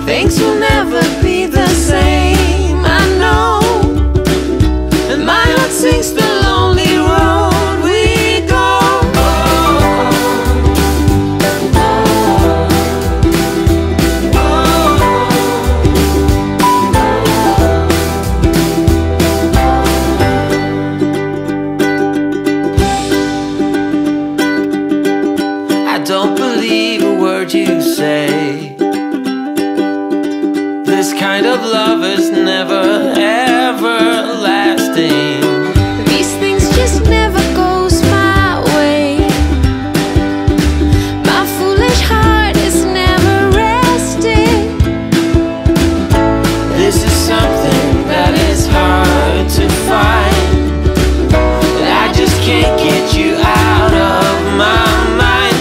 things will never be the same. I know, and my heart sings the lonely road we go. I don't believe a word you say. This kind of love is never ever lasting. These things just never goes my way. My foolish heart is never resting. This is something that is hard to find. I just can't get you out of my mind.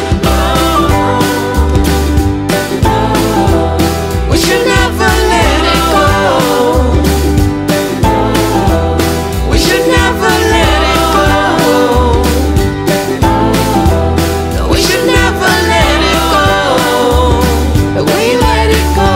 We should never let it go. We should never let it go. We should never let it go. We let it go.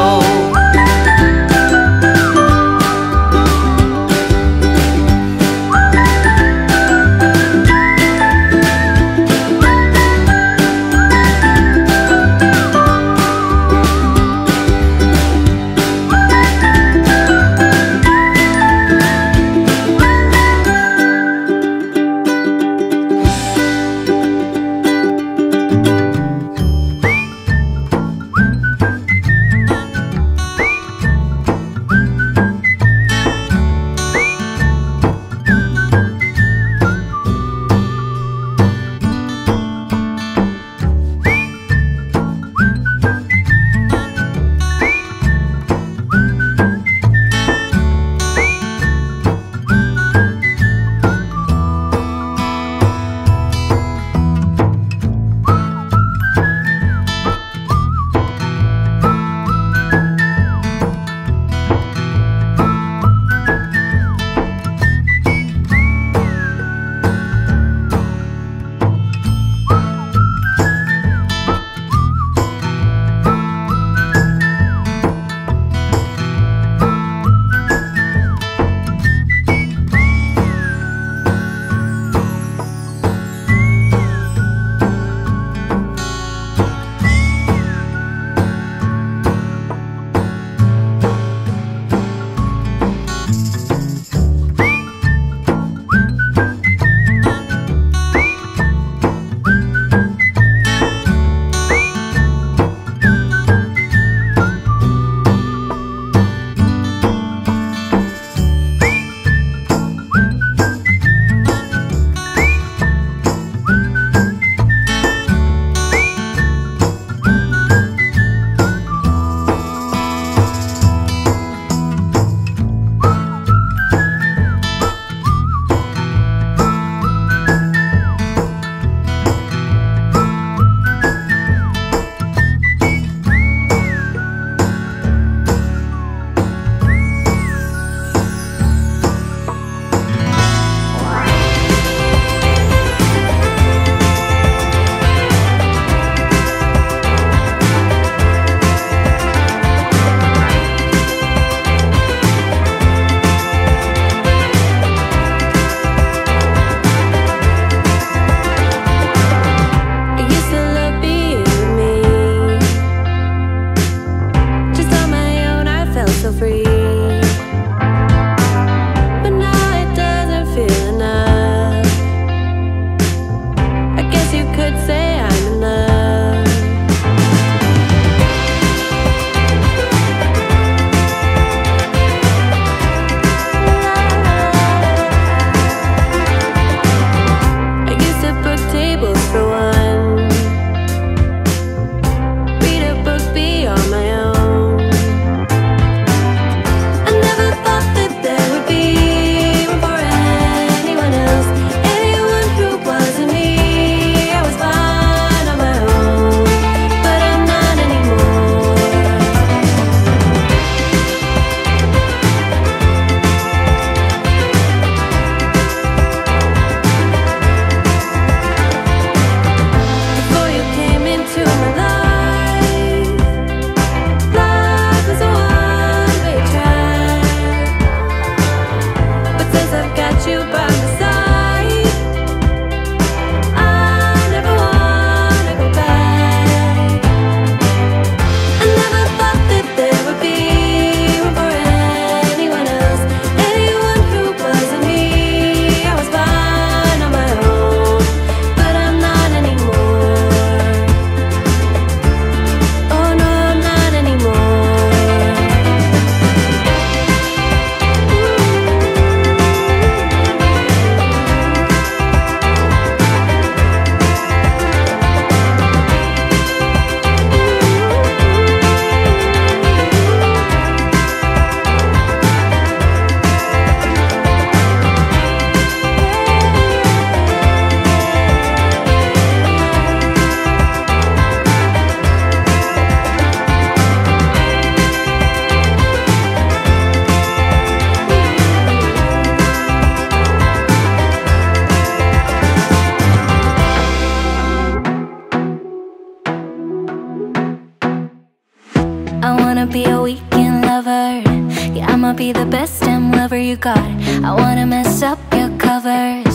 wanna be a weekend lover. Yeah, I'ma be the best damn lover you got. I wanna mess up your covers.